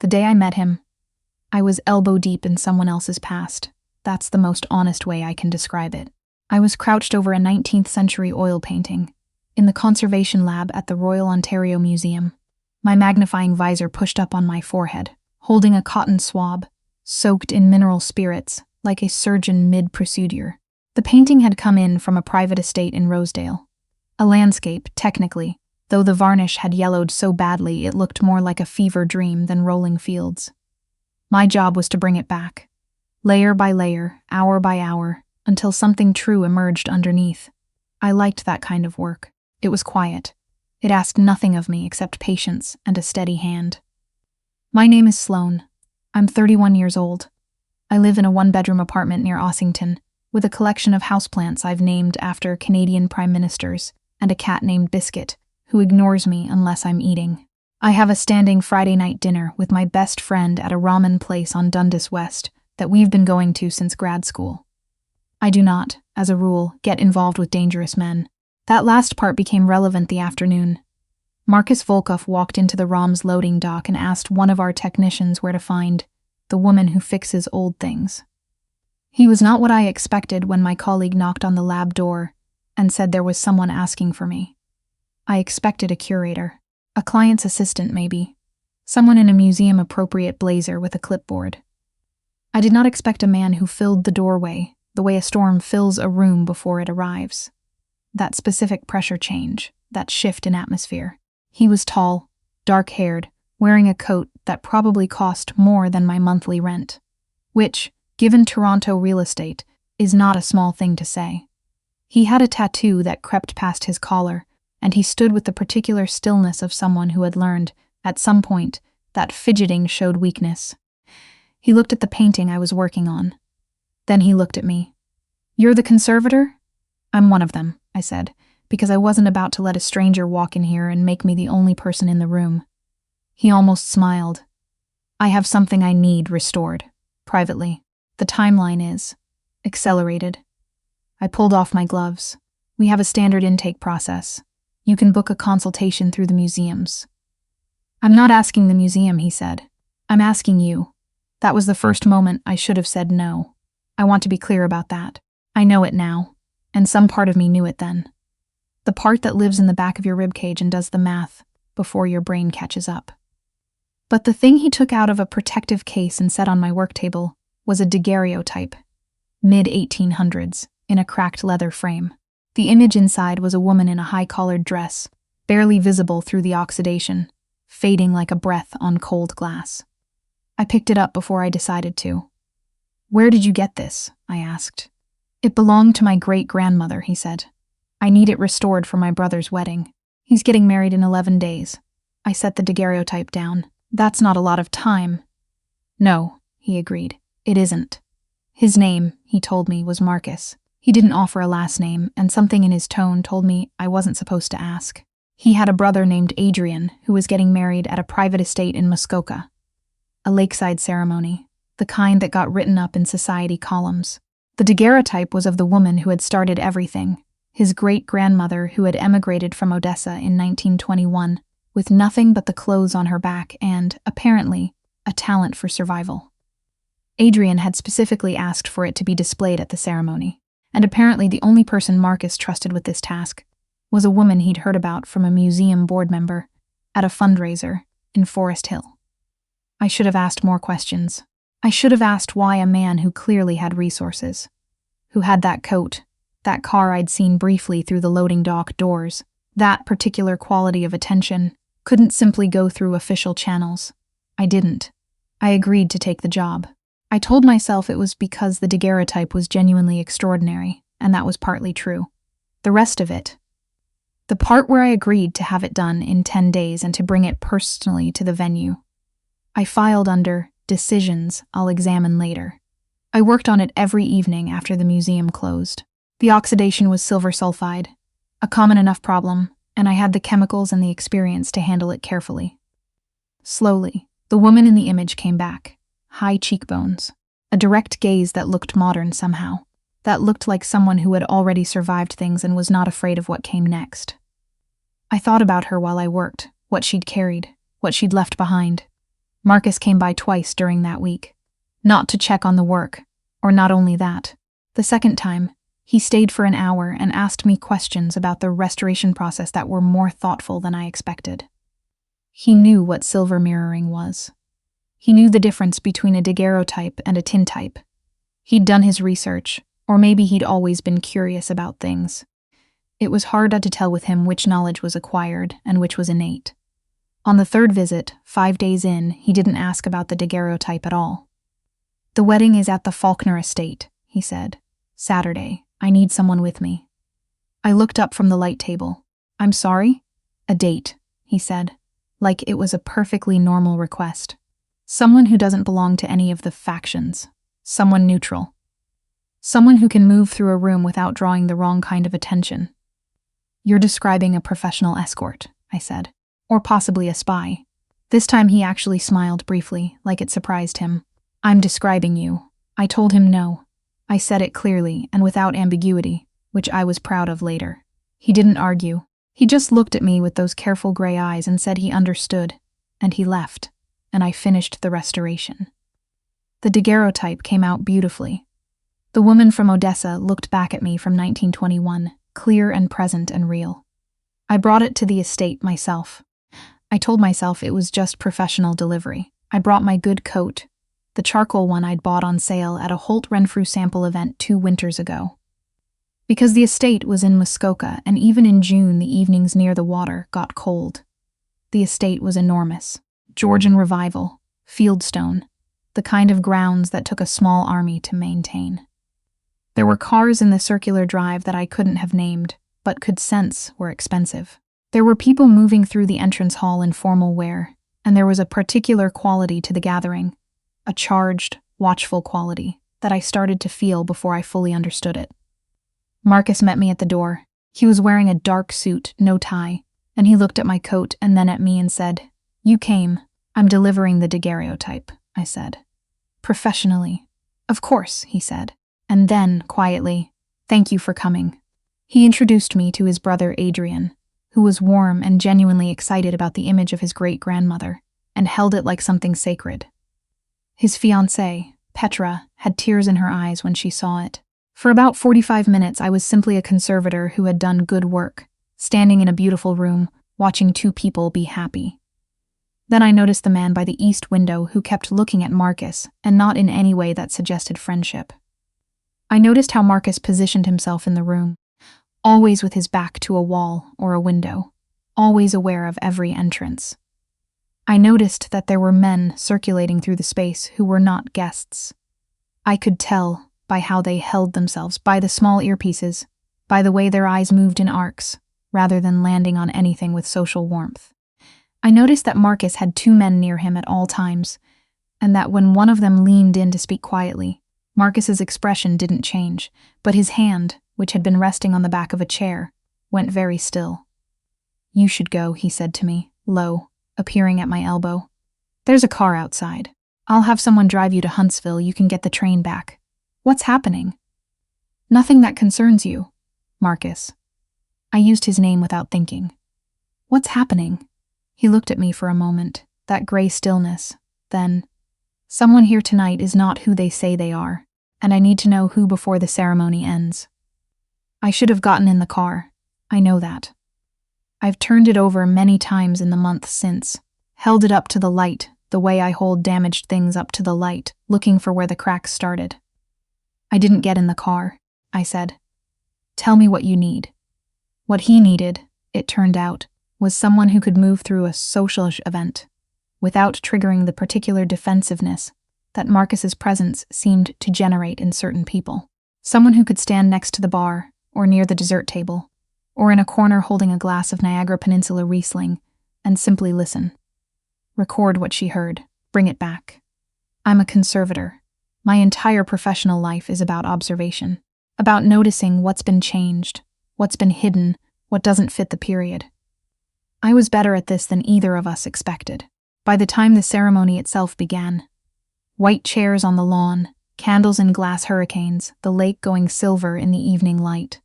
The day I met him, I was elbow deep in someone else's past. That's the most honest way I can describe it. I was crouched over a 19th century oil painting in the conservation lab at the Royal Ontario Museum, my magnifying visor pushed up on my forehead, holding a cotton swab, soaked in mineral spirits, like a surgeon mid-procedure. The painting had come in from a private estate in Rosedale. A landscape, technically, though the varnish had yellowed so badly it looked more like a fever dream than rolling fields. My job was to bring it back, layer by layer, hour by hour, until something true emerged underneath. I liked that kind of work. It was quiet. It asked nothing of me except patience and a steady hand. My name is Sloane. I'm 31 years old. I live in a one-bedroom apartment near Ossington, with a collection of houseplants I've named after Canadian prime ministers and a cat named Biscuit, who ignores me unless I'm eating. I have a standing Friday night dinner with my best friend at a ramen place on Dundas West that we've been going to since grad school. I do not, as a rule, get involved with dangerous men. That last part became relevant the afternoon. Marcus Volkov walked into the ROM's loading dock and asked one of our technicians where to find the woman who fixes old things. He was not what I expected when my colleague knocked on the lab door and said there was someone asking for me. I expected a curator, a client's assistant maybe, someone in a museum-appropriate blazer with a clipboard. I did not expect a man who filled the doorway the way a storm fills a room before it arrives. That specific pressure change, that shift in atmosphere. He was tall, dark-haired, wearing a coat that probably cost more than my monthly rent, which, given Toronto real estate, is not a small thing to say. He had a tattoo that crept past his collar, and he stood with the particular stillness of someone who had learned, at some point, that fidgeting showed weakness. He looked at the painting I was working on. Then he looked at me. "You're the conservator?" "I'm one of them," I said, because I wasn't about to let a stranger walk in here and make me the only person in the room. He almost smiled. "I have something I need restored, privately. The timeline is accelerated." I pulled off my gloves. "We have a standard intake process. You can book a consultation through the museums." "I'm not asking the museum," he said. "I'm asking you." That was the first moment I should have said no. I want to be clear about that. I know it now, and some part of me knew it then. The part that lives in the back of your ribcage and does the math before your brain catches up. But the thing he took out of a protective case and set on my work table was a daguerreotype, mid-1800s, in a cracked leather frame. The image inside was a woman in a high-collared dress, barely visible through the oxidation, fading like a breath on cold glass. I picked it up before I decided to. "Where did you get this?" I asked. "It belonged to my great-grandmother," he said. "I need it restored for my brother's wedding. He's getting married in 11 days. I set the daguerreotype down. "That's not a lot of time." "No," he agreed. "It isn't." His name, he told me, was Marcus. He didn't offer a last name, and something in his tone told me I wasn't supposed to ask. He had a brother named Adrian who was getting married at a private estate in Muskoka. A lakeside ceremony, the kind that got written up in society columns. The daguerreotype was of the woman who had started everything, his great-grandmother who had emigrated from Odessa in 1921, with nothing but the clothes on her back and, apparently, a talent for survival. Adrian had specifically asked for it to be displayed at the ceremony, and apparently the only person Marcus trusted with this task was a woman he'd heard about from a museum board member at a fundraiser in Forest Hill. I should have asked more questions. I should have asked why a man who clearly had resources, who had that coat, that car I'd seen briefly through the loading dock doors, that particular quality of attention, couldn't simply go through official channels. I didn't. I agreed to take the job. I told myself it was because the daguerreotype was genuinely extraordinary, and that was partly true. The rest of it, the part where I agreed to have it done in 10 days and to bring it personally to the venue, I filed under decisions I'll examine later. I worked on it every evening after the museum closed. The oxidation was silver sulfide, a common enough problem, and I had the chemicals and the experience to handle it carefully. Slowly, the woman in the image came back. High cheekbones, a direct gaze that looked modern somehow, that looked like someone who had already survived things and was not afraid of what came next. I thought about her while I worked, what she'd carried, what she'd left behind. Marcus came by twice during that week. Not to check on the work, or not only that. The second time, he stayed for an hour and asked me questions about the restoration process that were more thoughtful than I expected. He knew what silver mirroring was. He knew the difference between a daguerreotype and a tintype. He'd done his research, or maybe he'd always been curious about things. It was hard to tell with him which knowledge was acquired and which was innate. On the third visit, 5 days in, he didn't ask about the daguerreotype at all. "The wedding is at the Faulkner estate," he said. "Saturday. I need someone with me." I looked up from the light table. "I'm sorry?" "A date," he said, like it was a perfectly normal request. "Someone who doesn't belong to any of the factions. Someone neutral. Someone who can move through a room without drawing the wrong kind of attention." "You're describing a professional escort," I said. "Or possibly a spy." This time he actually smiled briefly, like it surprised him. "I'm describing you." I told him no. I said it clearly and without ambiguity, which I was proud of later. He didn't argue. He just looked at me with those careful gray eyes and said he understood, and he left, and I finished the restoration. The daguerreotype came out beautifully. The woman from Odessa looked back at me from 1921, clear and present and real. I brought it to the estate myself. I told myself it was just professional delivery. I brought my good coat, the charcoal one I'd bought on sale at a Holt Renfrew sample event 2 winters ago. Because the estate was in Muskoka, and even in June the evenings near the water got cold. The estate was enormous. Georgian revival, fieldstone, the kind of grounds that took a small army to maintain. There were cars in the circular drive that I couldn't have named, but could sense were expensive. There were people moving through the entrance hall in formal wear, and there was a particular quality to the gathering, a charged, watchful quality that I started to feel before I fully understood it. Marcus met me at the door. He was wearing a dark suit, no tie, and he looked at my coat and then at me and said, "You came. I'm delivering the daguerreotype," I said. "Professionally." "Of course," he said. And then, quietly, "Thank you for coming." He introduced me to his brother Adrian, who was warm and genuinely excited about the image of his great-grandmother, and held it like something sacred. His fiancée, Petra, had tears in her eyes when she saw it. For about 45 minutes I was simply a conservator who had done good work, standing in a beautiful room, watching 2 people be happy. Then I noticed the man by the east window who kept looking at Marcus, and not in any way that suggested friendship. I noticed how Marcus positioned himself in the room, always with his back to a wall or a window, always aware of every entrance. I noticed that there were men circulating through the space who were not guests. I could tell by how they held themselves, by the small earpieces, by the way their eyes moved in arcs, rather than landing on anything with social warmth. I noticed that Marcus had 2 men near him at all times, and that when one of them leaned in to speak quietly, Marcus's expression didn't change, but his hand, which had been resting on the back of a chair, went very still. "You should go," he said to me, low, appearing at my elbow. "There's a car outside. I'll have someone drive you to Huntsville. You can get the train back." "What's happening?" "Nothing that concerns you, Marcus." I used his name without thinking. "What's happening?" He looked at me for a moment, that gray stillness, then, "Someone here tonight is not who they say they are, and I need to know who before the ceremony ends." I should have gotten in the car. I know that. I've turned it over many times in the months since, held it up to the light, the way I hold damaged things up to the light, looking for where the cracks started. "I didn't get in the car," I said. "Tell me what you need." What he needed, it turned out, was someone who could move through a social event without triggering the particular defensiveness that Marcus's presence seemed to generate in certain people. Someone who could stand next to the bar, or near the dessert table, or in a corner holding a glass of Niagara Peninsula Riesling, and simply listen. Record what she heard, bring it back. I'm a conservator. My entire professional life is about observation, about noticing what's been changed, what's been hidden, what doesn't fit the period. I was better at this than either of us expected. By the time the ceremony itself began, white chairs on the lawn, candles in glass hurricanes, the lake going silver in the evening light.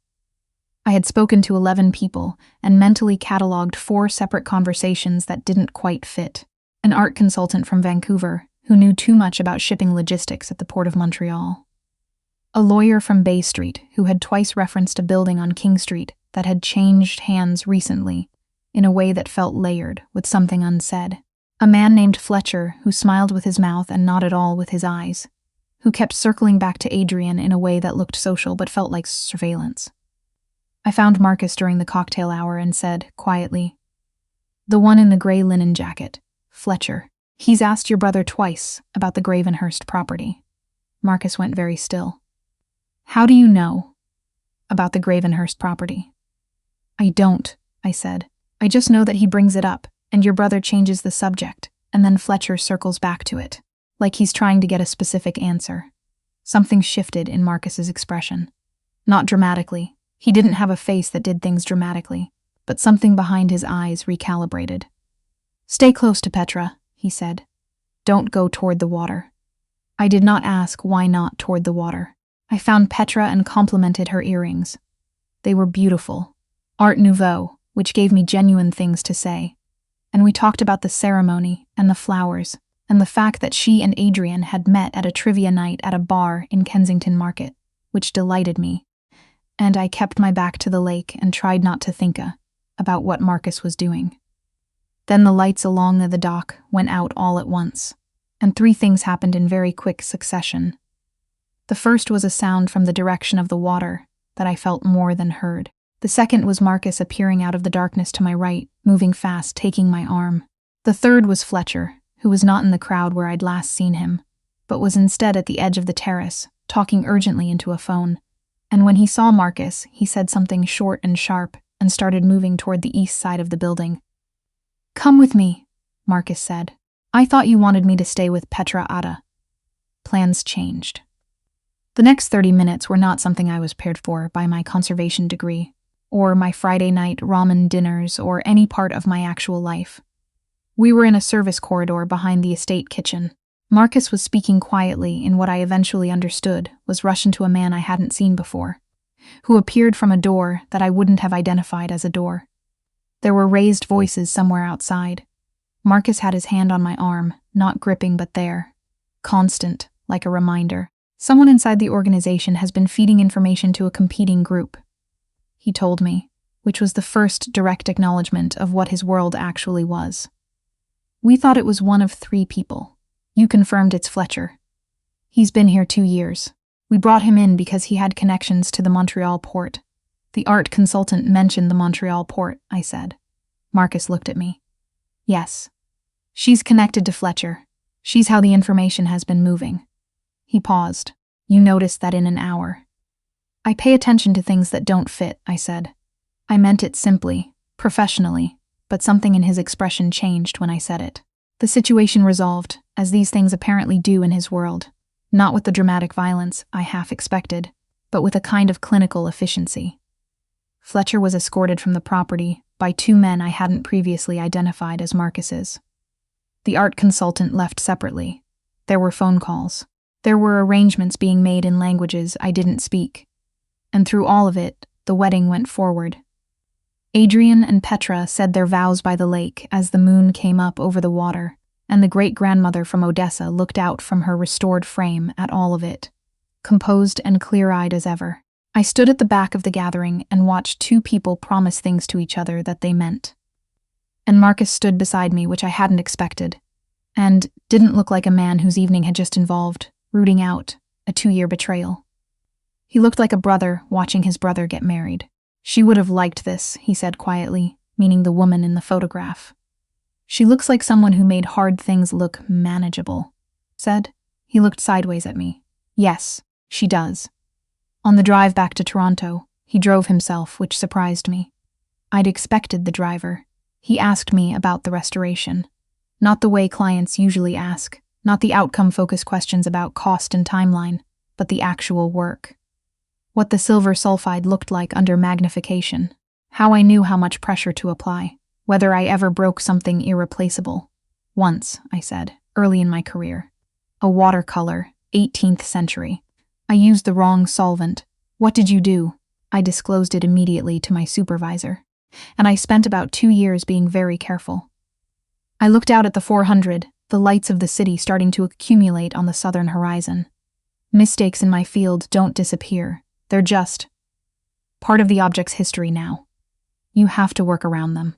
I had spoken to 11 people and mentally cataloged 4 separate conversations that didn't quite fit. an art consultant from Vancouver who knew too much about shipping logistics at the Port of Montreal. A lawyer from Bay Street who had twice referenced a building on King Street that had changed hands recently in a way that felt layered with something unsaid. A man named Fletcher who smiled with his mouth and not at all with his eyes, who kept circling back to Adrian in a way that looked social but felt like surveillance. I found Marcus during the cocktail hour and said, quietly, "The one in the gray linen jacket, Fletcher. He's asked your brother twice about the Gravenhurst property." Marcus went very still. "How do you know about the Gravenhurst property?" "I don't," I said. "I just know that he brings it up, and your brother changes the subject, and then Fletcher circles back to it, like he's trying to get a specific answer." Something shifted in Marcus's expression. Not dramatically. He didn't have a face that did things dramatically, but something behind his eyes recalibrated. "Stay close to Petra," he said. "Don't go toward the water." I did not ask why not toward the water. I found Petra and complimented her earrings. They were beautiful. Art Nouveau, which gave me genuine things to say. And we talked about the ceremony and the flowers and the fact that she and Adrian had met at a trivia night at a bar in Kensington Market, which delighted me. And I kept my back to the lake and tried not to think about what Marcus was doing. Then the lights along the dock went out all at once, and 3 things happened in very quick succession. The first was a sound from the direction of the water that I felt more than heard. The second was Marcus appearing out of the darkness to my right, moving fast, taking my arm. The third was Fletcher, who was not in the crowd where I'd last seen him, but was instead at the edge of the terrace, talking urgently into a phone. And when he saw Marcus, he said something short and sharp and started moving toward the east side of the building. "Come with me," Marcus said. "I thought you wanted me to stay with Petra Ada." Plans changed. The next 30 minutes were not something I was prepared for by my conservation degree, or my Friday night ramen dinners, or any part of my actual life. We were in a service corridor behind the estate kitchen. Marcus was speaking quietly in what I eventually understood was Russian to a man I hadn't seen before, who appeared from a door that I wouldn't have identified as a door. There were raised voices somewhere outside. Marcus had his hand on my arm, not gripping but there. Constant, like a reminder. Someone inside the organization has been feeding information to a competing group, he told me, which was the first direct acknowledgement of what his world actually was. "We thought it was one of 3 people. You confirmed it's Fletcher. He's been here 2 years. We brought him in because he had connections to the Montreal port." "The art consultant mentioned the Montreal port," I said. Marcus looked at me. "Yes. She's connected to Fletcher. She's how the information has been moving." He paused. "You noticed that in an hour." "I pay attention to things that don't fit," I said. I meant it simply, professionally, but something in his expression changed when I said it. The situation resolved, as these things apparently do in his world, not with the dramatic violence I half expected, but with a kind of clinical efficiency. Fletcher was escorted from the property by 2 men I hadn't previously identified as Marcus's. The art consultant left separately. There were phone calls. There were arrangements being made in languages I didn't speak. And through all of it, the wedding went forward. Adrian and Petra said their vows by the lake as the moon came up over the water, and the great-grandmother from Odessa looked out from her restored frame at all of it, composed and clear-eyed as ever. I stood at the back of the gathering and watched 2 people promise things to each other that they meant. And Marcus stood beside me, which I hadn't expected, and didn't look like a man whose evening had just involved rooting out a 2-year betrayal. He looked like a brother watching his brother get married. "She would have liked this," he said quietly, meaning the woman in the photograph. "She looks like someone who made hard things look manageable," said. He looked sideways at me. "Yes, she does." On the drive back to Toronto, he drove himself, which surprised me. I'd expected the driver. He asked me about the restoration. Not the way clients usually ask, not the outcome-focused questions about cost and timeline, but the actual work. What the silver sulfide looked like under magnification. How I knew how much pressure to apply. Whether I ever broke something irreplaceable. "Once," I said, early in my career. "A watercolor, 18th century. I used the wrong solvent. What did you do?" I disclosed it immediately to my supervisor. And I spent about 2 years being very careful. I looked out at the 400, the lights of the city starting to accumulate on the southern horizon. Mistakes in my field don't disappear. They're just part of the object's history now. You have to work around them.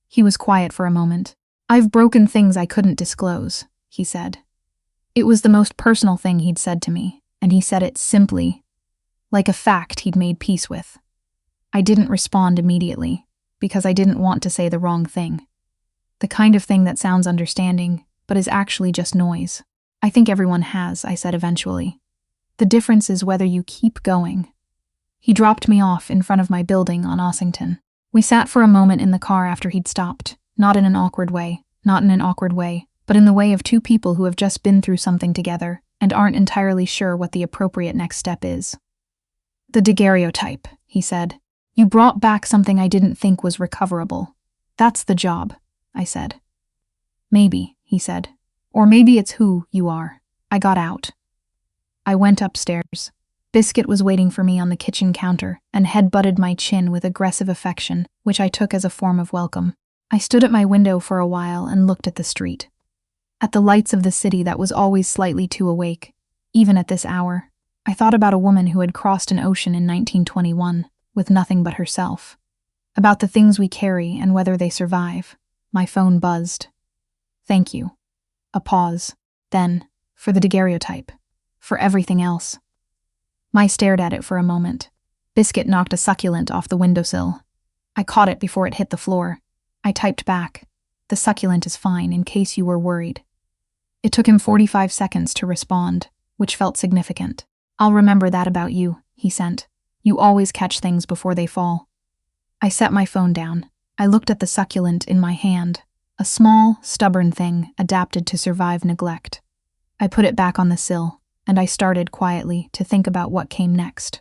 He was quiet for a moment. I've broken things I couldn't disclose, he said. It was the most personal thing he'd said to me, and he said it simply, like a fact he'd made peace with. I didn't respond immediately, because I didn't want to say the wrong thing. The kind of thing that sounds understanding, but is actually just noise. I think everyone has, I said eventually. The difference is whether you keep going. He dropped me off in front of my building on Ossington. We sat for a moment in the car after he'd stopped, not in an awkward way, but in the way of two people who have just been through something together and aren't entirely sure what the appropriate next step is. The daguerreotype, he said. You brought back something I didn't think was recoverable. That's the job, I said. Maybe, he said. Or maybe it's who you are. I got out. I went upstairs. Biscuit was waiting for me on the kitchen counter and head-butted my chin with aggressive affection, which I took as a form of welcome. I stood at my window for a while and looked at the street. At the lights of the city that was always slightly too awake, even at this hour. I thought about a woman who had crossed an ocean in 1921 with nothing but herself. About the things we carry and whether they survive. My phone buzzed. Thank you. A pause. Then, for the daguerreotype. For everything else. I stared at it for a moment. Biscuit knocked a succulent off the windowsill. I caught it before it hit the floor. I typed back. The succulent is fine, in case you were worried. It took him 45 seconds to respond, which felt significant. I'll remember that about you, he sent. You always catch things before they fall. I set my phone down. I looked at the succulent in my hand, a small, stubborn thing adapted to survive neglect. I put it back on the sill, and I started quietly to think about what came next.